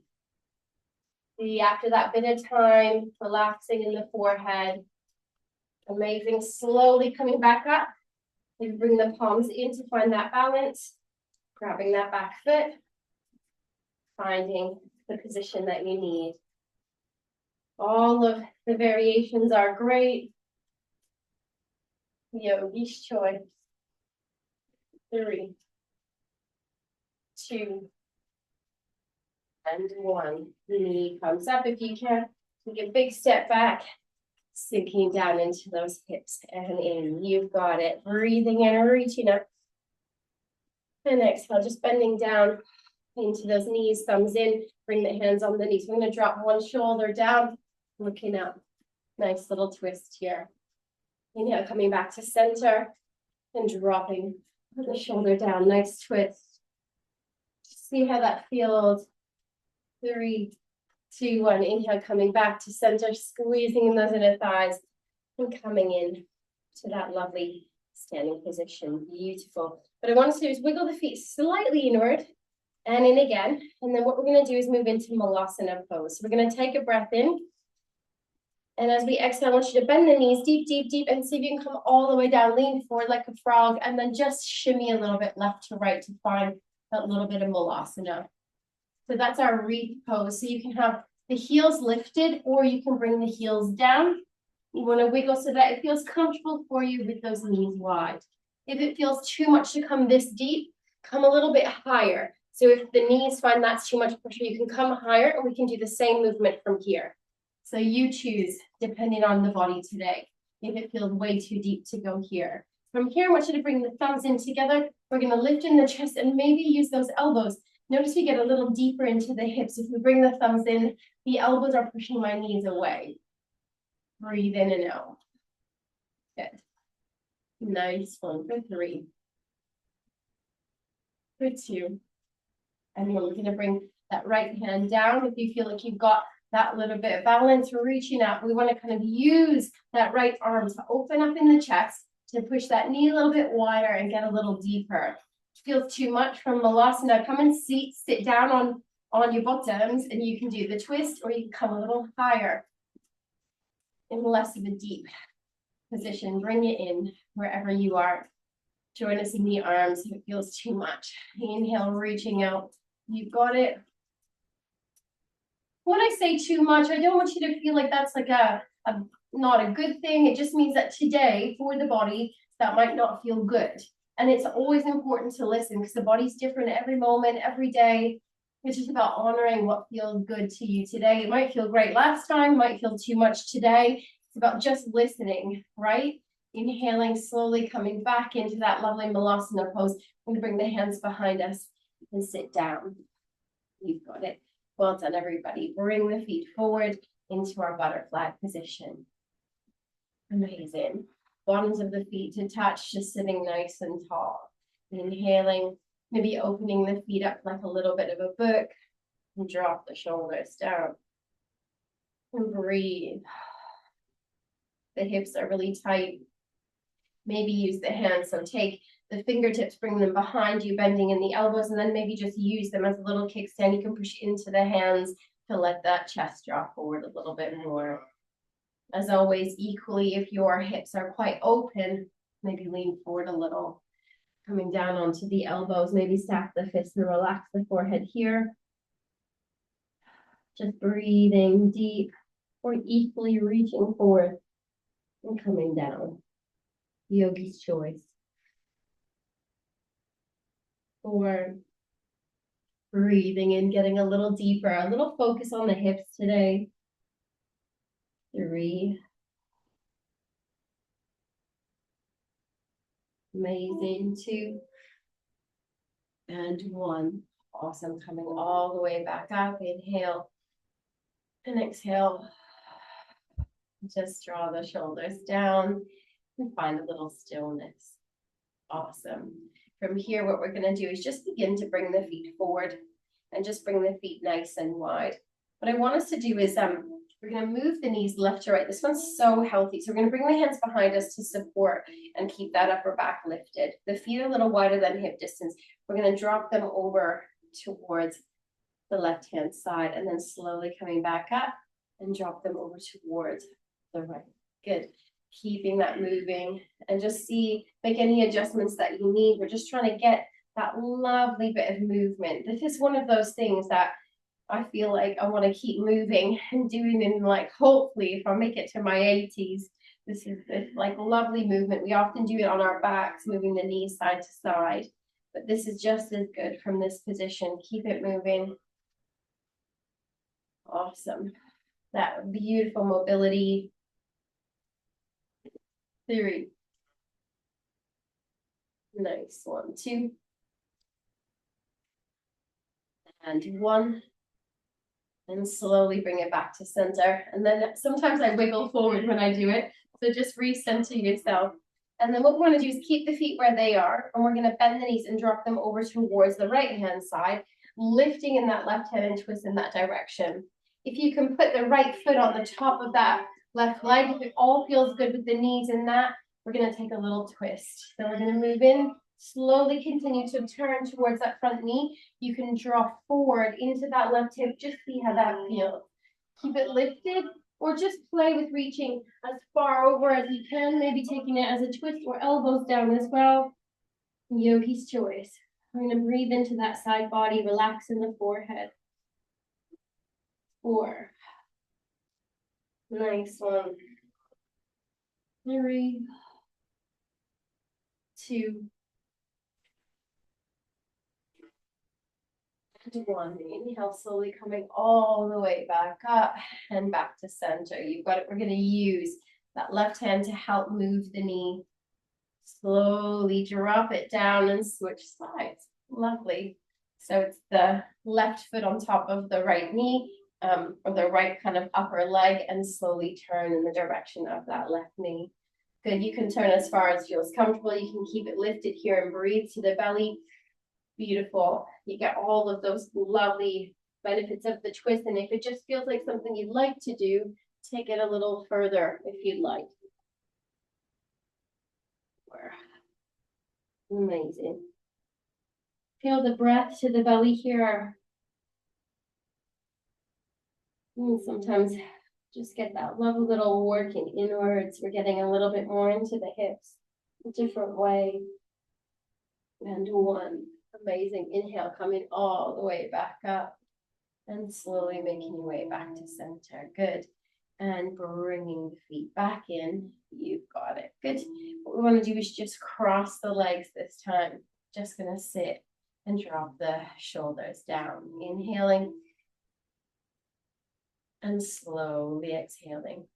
See, after that bit of time, relaxing in the forehead. Amazing. Slowly coming back up. You bring the palms in to find that balance. Grabbing that back foot. Finding the position that you need. All of the variations are great. Yogi's choice. 3, 2, and 1. Knee comes up if you can. Take a big step back, sinking down into those hips and in. You've got it. Breathing in, reaching up. And exhale, just bending down into those knees, thumbs in. Bring the hands on the knees. We're going to drop one shoulder down, looking up. Nice little twist here. Inhale, coming back to center and dropping the shoulder down. Nice twist. See how that feels. 3, 2, 1. Inhale, coming back to center, squeezing in those inner thighs and coming in to that lovely standing position. Beautiful. What I want to do is wiggle the feet slightly inward and in again. And then what we're going to do is move into Malasana pose. So we're going to take a breath in. And as we exhale, I want you to bend the knees deep, deep, deep, and see if you can come all the way down, lean forward like a frog, and then just shimmy a little bit left to right to find that little bit of Malasana. So that's our wreath pose. So you can have the heels lifted, or you can bring the heels down. You want to wiggle so that it feels comfortable for you with those knees wide. If it feels too much to come this deep, come a little bit higher. So if the knees find that's too much pressure, you can come higher, and we can do the same movement from here. So you choose, depending on the body today, if it feels way too deep to go here. From here, I want you to bring the thumbs in together. We're going to lift in the chest and maybe use those elbows. Notice we get a little deeper into the hips. If we bring the thumbs in, the elbows are pushing my knees away. Breathe in and out. Good. Nice one for 3. For 2. And then we're going to bring that right hand down. If you feel like you've got that little bit of balance, we're reaching up. We want to kind of use that right arm to open up in the chest, to push that knee a little bit wider and get a little deeper. feels too much from Malasana, come and sit down on your bottoms, and you can do the twist, or you can come a little higher in less of a deep position. Bring it in wherever you are. Join us in the arms if it feels too much. Inhale, reaching out. You've got it. When I say too much, I don't want you to feel like that's like a not a good thing. It just means that today, for the body, that might not feel good. And it's always important to listen, because the body's different every moment, every day. It's just about honoring what feels good to you today. It might feel great last time, might feel too much today. It's about just listening, right? Inhaling, slowly coming back into that lovely Malasana pose. I'm going to bring the hands behind us and sit down. You've got it. Well done, everybody. Bring the feet forward into our butterfly position. Amazing. Bottoms of the feet detached, just sitting nice and tall. Inhaling, maybe opening the feet up like a little bit of a book, and drop the shoulders down. And breathe. The hips are really tight. Maybe use the hands, so take the fingertips, bring them behind you, bending in the elbows, and then maybe just use them as a little kickstand. You can push into the hands to let that chest drop forward a little bit more. As always, equally, if your hips are quite open, maybe lean forward a little. Coming down onto the elbows, maybe stack the fists and relax the forehead here. Just breathing deep, or equally reaching forward and coming down. Yogi's choice. 4, breathing in, getting a little deeper, a little focus on the hips today. 3, amazing. 2, and 1. Awesome. Coming all the way back up. Inhale and exhale. Just draw the shoulders down and find a little stillness. Awesome. From here, what we're going to do is just begin to bring the feet forward and just bring the feet nice and wide. What I want us to do is we're going to move the knees left to right. This one's so healthy. So we're going to bring the hands behind us to support and keep that upper back lifted. The feet are a little wider than hip distance. We're going to drop them over towards the left-hand side, and then slowly coming back up and drop them over towards the right. Good. Keeping that moving, and just make any adjustments that you need. We're just trying to get that lovely bit of movement. This is one of those things that I feel like I want to keep moving and doing, and like, hopefully if I make it to my 80s, this is this like lovely movement. We often do it on our backs, moving the knees side to side, but this is just as good from this position. Keep it moving. Awesome. That beautiful mobility. 3. Nice. 1, 2. And 1. And slowly bring it back to center. And then sometimes I wiggle forward when I do it. So just recenter yourself. And then what we want to do is keep the feet where they are. And we're going to bend the knees and drop them over towards the right hand side, lifting in that left hip and twist in that direction. If you can put the right foot on the top of that left leg, if it all feels good with the knees in that, we're going to take a little twist. So we're going to move in, slowly continue to turn towards that front knee. You can draw forward into that left hip. Just see how that feels. Keep it lifted, or just play with reaching as far over as you can, maybe taking it as a twist or elbows down as well. Yogi's choice. I'm going to breathe into that side body, relax in the forehead. 4. Nice. 1. 3. 2. And 1. Inhale, slowly coming all the way back up and back to center. You've got it. We're going to use that left hand to help move the knee. Slowly drop it down and switch sides. Lovely. So it's the left foot on top of the right knee, or the right kind of upper leg, and slowly turn in the direction of that left knee. Good. You can turn as far as feels comfortable. You can keep it lifted here and breathe to the belly. Beautiful. You get all of those lovely benefits of the twist. And if it just feels like something you'd like to do, take it a little further if you'd like. Amazing. Feel the breath to the belly here. And sometimes just get that lovely little working inwards. We're getting a little bit more into the hips, a different way. And one. Amazing. Inhale, coming all the way back up. And slowly making your way back to center. Good. And bringing the feet back in. You've got it. Good. What we want to do is just cross the legs this time. Just going to sit and drop the shoulders down. Inhaling. And slowly exhaling.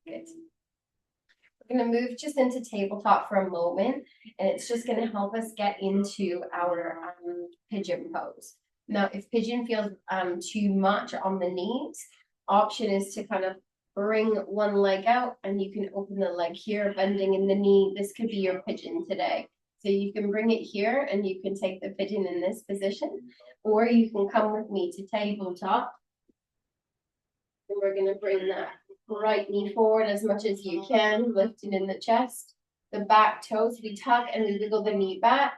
Good. We're going to move just into tabletop for a moment. And it's just going to help us get into our pigeon pose. Now, if pigeon feels too much on the knees, option is to kind of bring one leg out and you can open the leg here, bending in the knee. This could be your pigeon today. So you can bring it here and you can take the pigeon in this position, or you can come with me to tabletop. And we're going to bring that right knee forward as much as you can, lifting in the chest. The back toes, we tuck and we wiggle the knee back.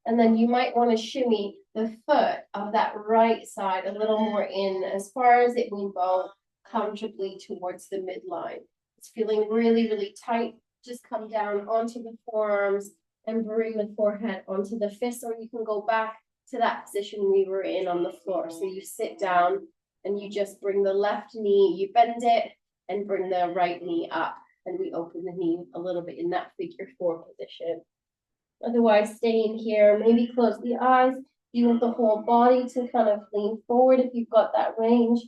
And then you might want to shimmy the foot of that right side a little more in, as far as it will go, comfortably towards the midline. It's feeling really, really tight. Just come down onto the forearms and bring the forehead onto the fists, or you can go back to that position we were in on the floor. So you sit down and you just bring the left knee, you bend it and bring the right knee up. And we open the knee a little bit in that figure four position. Otherwise, staying here, maybe close the eyes. You want the whole body to kind of lean forward if you've got that range.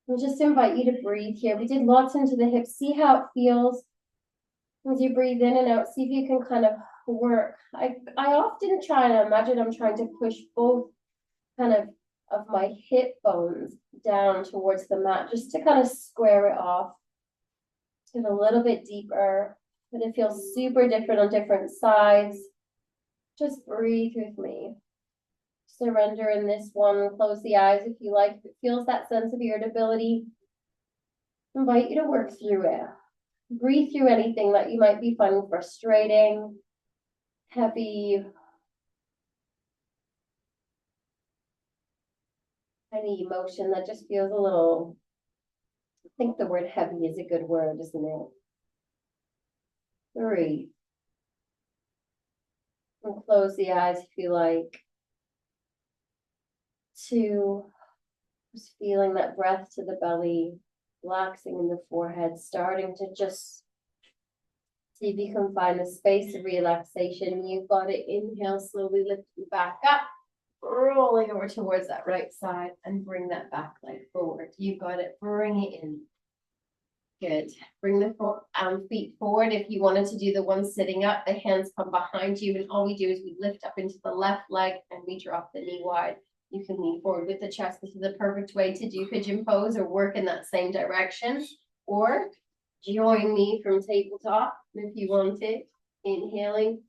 We'll just invite you to breathe here. We did lots into the hips. See how it feels as you breathe in and out. See if you can kind of work. I often try and imagine I'm trying to push both kind of my hip bones down towards the mat, just to kind of square it off. Get a little bit deeper. But it feels super different on different sides. Just breathe with me. Surrender in this one. Close the eyes if you like. If it feels that sense of irritability, I invite you to work through it. Breathe through anything that you might be finding frustrating, heavy, any emotion that just feels a little, I think the word heavy is a good word, isn't it? 3. And close the eyes if you like. 2. Just feeling that breath to the belly, relaxing in the forehead, starting to just see if you can find a space of relaxation. You've got it. Inhale, slowly lift you back up, rolling over towards that right side and bring that back leg forward. You've got it. Bring it in. Good. Bring the feet forward. If you wanted to do the one sitting up, the hands come behind you, and all we do is we lift up into the left leg and we drop the knee wide. You can lean forward with the chest. This is the perfect way to do pigeon pose or work in that same direction. Or join me from tabletop if you want it. Inhaling.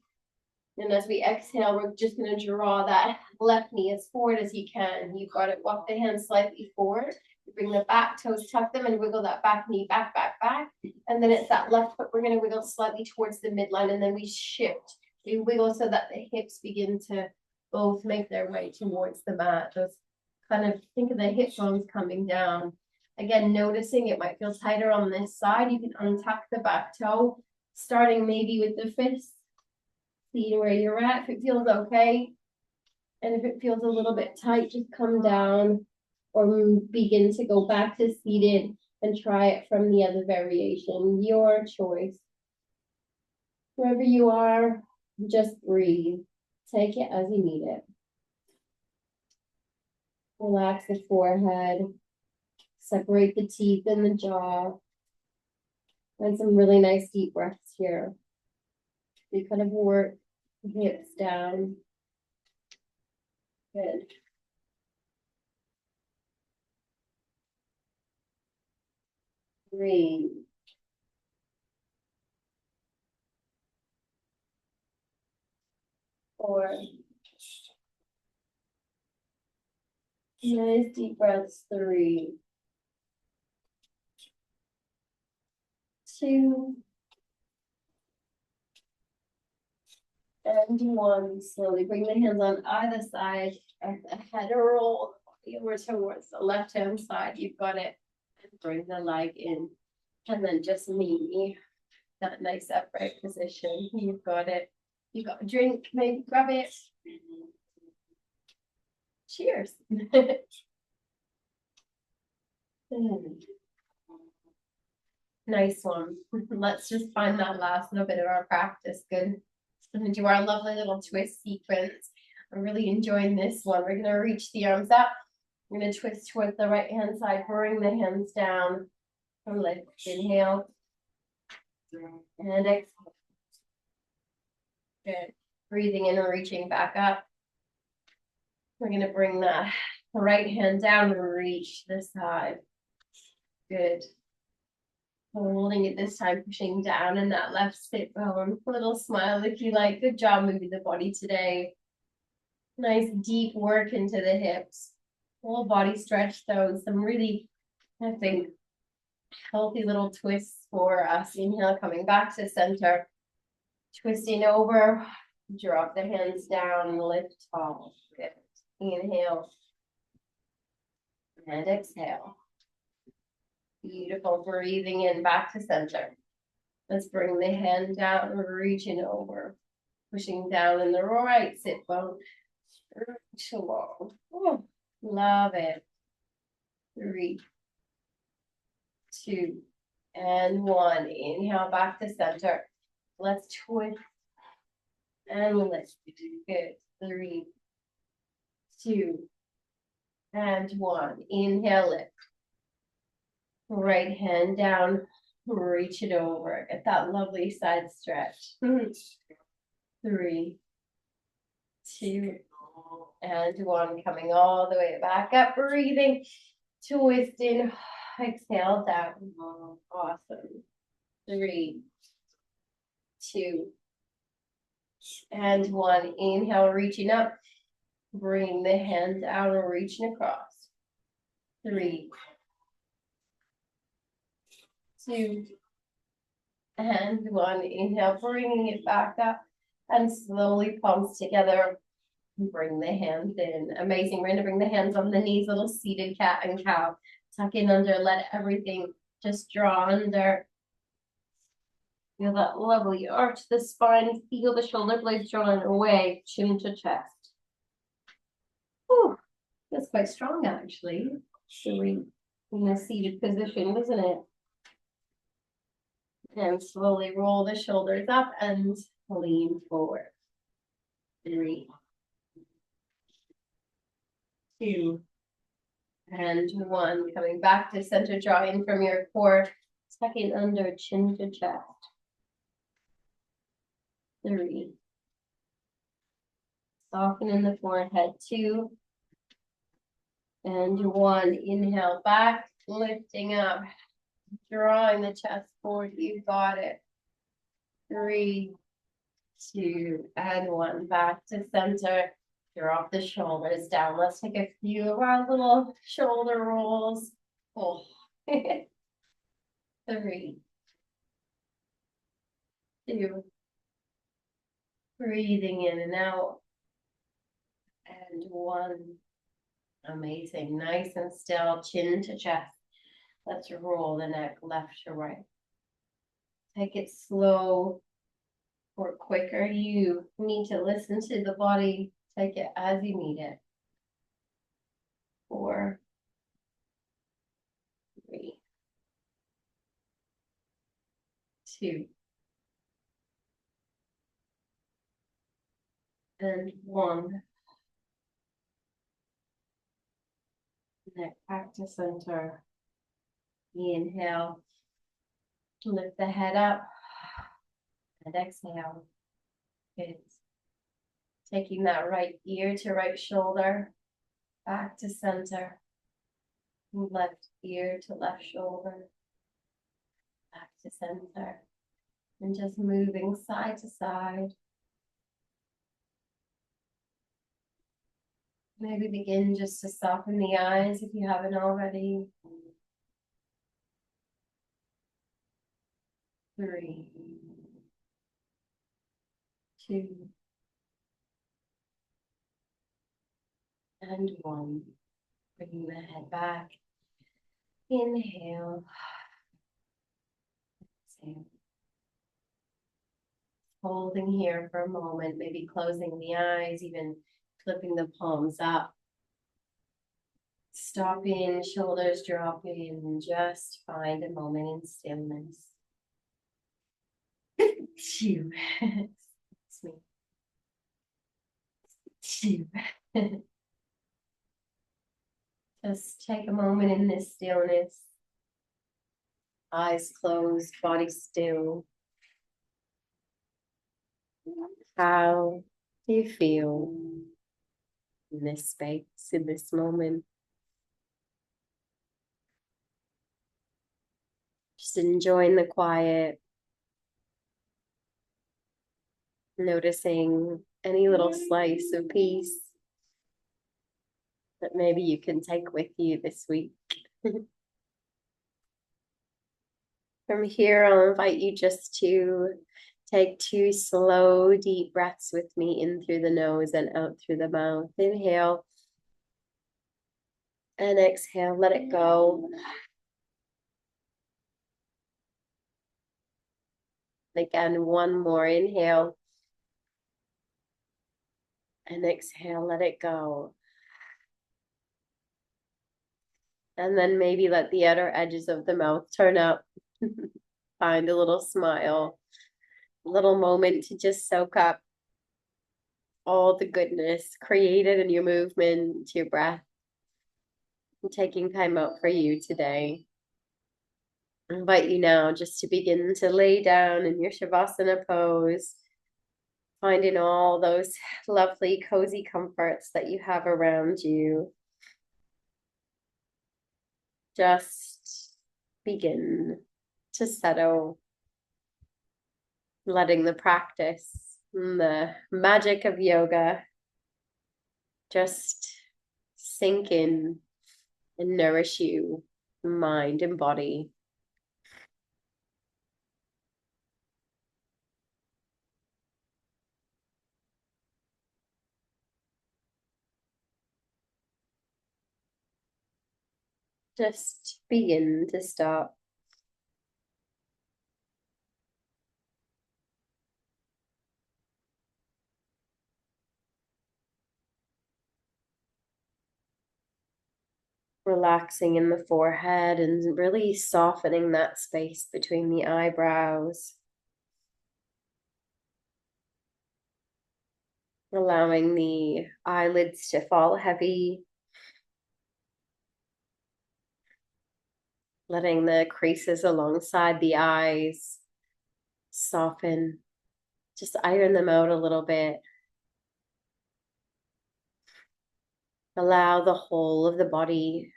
And as we exhale, we're just going to draw that left knee as forward as you can. You've got it. Walk the hands slightly forward. Bring the back toes, tuck them, and wiggle that back knee back, back, back. And then it's that left foot. We're going to wiggle slightly towards the midline, and then we shift. We wiggle so that the hips begin to both make their way towards the mat. Those kind of, think of the hip bones coming down. Again, noticing it might feel tighter on this side. You can untuck the back toe, starting maybe with the fists. See where you're at. If it feels okay, and if it feels a little bit tight, just come down or begin to go back to seated and try it from the other variation. Your choice. Wherever you are, just breathe. Take it as you need it. Relax the forehead. Separate the teeth and the jaw. And some really nice deep breaths here. You kind of work the hips down. Good. 3. 4. Nice deep breaths. 3. 2. And one, slowly bring the hands on either side of the head, roll over towards the left hand side. You've got it. And bring the leg in. And then just meet me. That nice upright position. You've got it. You got a drink, maybe grab it. Cheers. Nice one. Let's just find that last little bit of our practice. Good. Gonna do our lovely little twist sequence. I'm really enjoying this one. We're gonna reach the arms up. We're gonna twist towards the right hand side, bring the hands down. And lift. Inhale. And exhale. Good. Breathing in and reaching back up. We're gonna bring the right hand down and reach the side. Good. Holding it this time, pushing down in that left sit bone. Little smile if you like. Good job moving the body today. Nice deep work into the hips. Full body stretch though. Some really, I think, healthy little twists for us. Inhale, coming back to center. Twisting over. Drop the hands down. Lift tall. Good. Inhale. And exhale. Beautiful. Breathing in back to center. Let's bring the hand down, reaching over. Pushing down in the right sit bone. Stretch along. Oh, love it. 3, 2, and 1. Inhale back to center. Let's twist and lift. Good. 3, 2, and 1. Inhale, lift. Right hand down, reach it over. Get that lovely side stretch. 3, 2, and 1. Coming all the way back up, breathing, twisting, exhale down. Awesome. 3, 2, and 1. Inhale, reaching up. Bring the hand down and reaching across. 3, 2, and 1. Inhale, bringing it back up and slowly palms together. Bring the hands in. Amazing. We're going to bring the hands on the knees, little seated cat and cow. Tuck in under, let everything just draw under. Feel that lovely arch the spine. Feel the shoulder blades drawing away, chin to chest. Whew, that's quite strong actually. In a seated position, isn't it? And slowly roll the shoulders up and lean forward. 3, 2, and 1. Coming back to center, draw in from your core, tucking under, chin to chest. 3. Soften in the forehead. 2, and 1. Inhale back, lifting up, drawing the chest forward. You got it. 3, 2, and 1. Back to center. Drop the shoulders down. Let's take a few of our little shoulder rolls. Oh. 3, 2. Breathing in and out. And 1. Amazing. Nice and still, chin to chest. Let's roll the neck left to right. Take it slow or quicker. You need to listen to the body. Take it as you need it. 4, 3, 2, and 1. Neck back to center. Inhale. Lift the head up. And exhale. Good. Taking that right ear to right shoulder. Back to center. Left ear to left shoulder. Back to center. And just moving side to side. Maybe begin just to soften the eyes if you haven't already. 3, 2, And one. Bringing the head back. Inhale. Exhale. Holding here for a moment, maybe closing the eyes, even flipping the palms up. Stopping, shoulders dropping, just find a moment in stillness. Phew. It's me. Phew. Just take a moment in this stillness. Eyes closed, body still. How do you feel in this space, in this moment? Just enjoying the quiet. Noticing any little slice of peace that maybe you can take with you this week. From here, I'll invite you just to take 2 slow, deep breaths with me, in through the nose and out through the mouth. Inhale and exhale, let it go. Again, one more. Inhale and exhale, let it go. And then maybe let the outer edges of the mouth turn up. Find a little smile, a little moment to just soak up all the goodness created in your movement, your breath, and taking time out for you today. I invite you now just to begin to lay down in your Shavasana pose, finding all those lovely cozy comforts that you have around you. Just begin to settle, letting the practice and the magic of yoga just sink in and nourish you, mind and body. Just begin to start. Relaxing in the forehead and really softening that space between the eyebrows. Allowing the eyelids to fall heavy. Letting the creases alongside the eyes soften. Just iron them out a little bit. Allow the whole of the body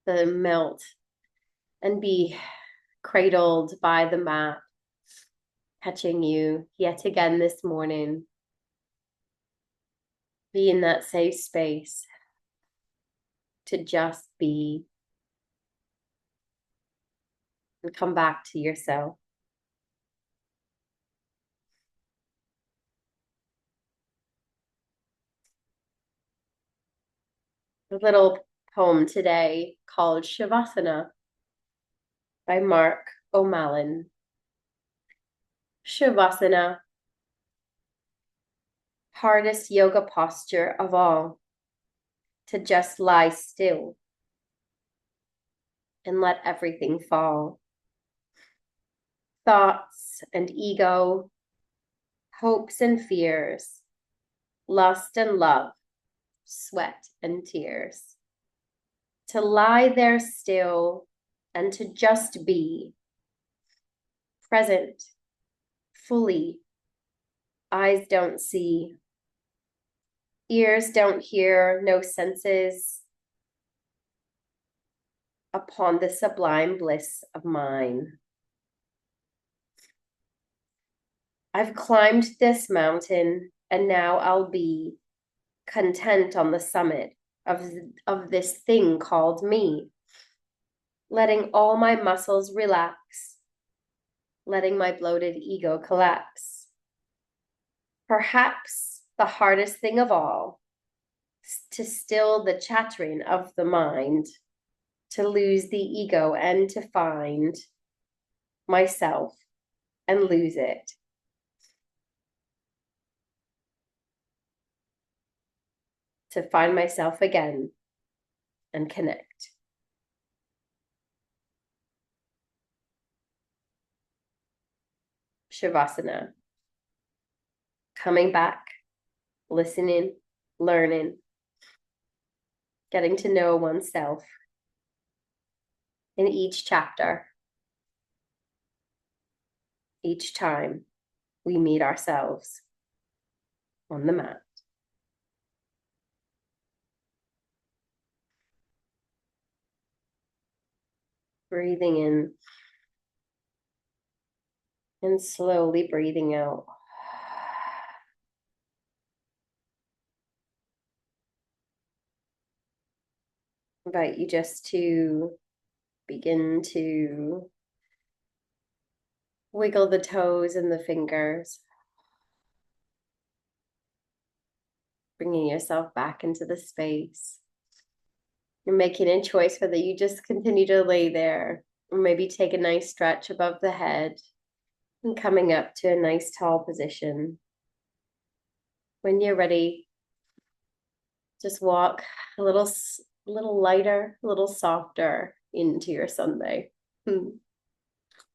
to melt and be cradled by the mat, catching you yet again this morning. Be in that safe space to just be and come back to yourself. A little poem today called Shavasana by Mark O'Malley. Shavasana, hardest yoga posture of all, to just lie still and let everything fall. Thoughts and ego, hopes and fears, lust and love, sweat and tears. To lie there still and to just be present, fully. Eyes don't see, ears don't hear, no senses upon the sublime bliss of mine. I've climbed this mountain, and now I'll be content on the summit of this thing called me, letting all my muscles relax, letting my bloated ego collapse. Perhaps the hardest thing of all to still the chattering of the mind, to lose the ego and to find myself and lose it. To find myself again and connect. Shavasana. Coming back, listening, learning, getting to know oneself in each chapter, each time we meet ourselves on the mat. Breathing in and slowly breathing out. Invite you just to begin to wiggle the toes and the fingers, bringing yourself back into the space. You're making a choice whether you just continue to lay there or maybe take a nice stretch above the head and coming up to a nice tall position. When you're ready, just walk a little lighter, a little softer into your Sunday.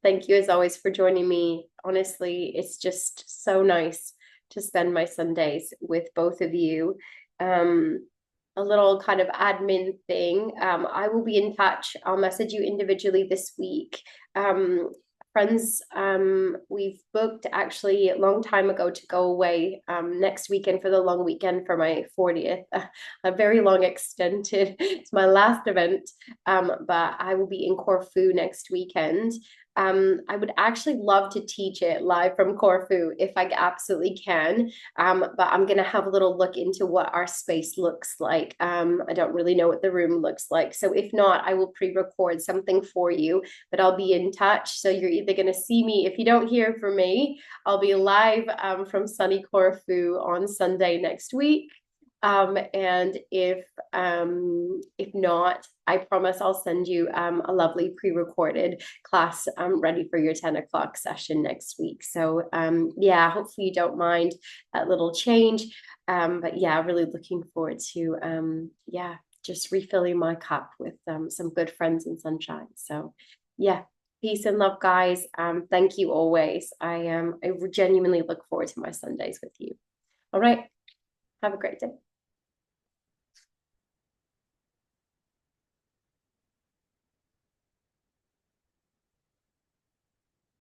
Thank you as always for joining me. Honestly, it's just so nice to spend my Sundays with both of you. A little kind of admin thing. I will be in touch. I'll message you individually this week. Friends, we've booked actually a long time ago to go away next weekend for the long weekend for my 40th. A very long extended, it's my last event, but I will be in Corfu next weekend. I would actually love to teach it live from Corfu if I absolutely can, but I'm going to have a little look into what our space looks like. I don't really know what the room looks like. So if not, I will pre-record something for you, but I'll be in touch. So you're either going to see me, if you don't hear from me, I'll be live from sunny Corfu on Sunday next week. And if not, I promise I'll send you a lovely pre-recorded class ready for your 10 o'clock session next week. So yeah, hopefully you don't mind that little change. But yeah, really looking forward to yeah, just refilling my cup with some good friends and sunshine. So yeah, peace and love, guys. Thank you always. I genuinely look forward to my Sundays with you. All right, have a great day.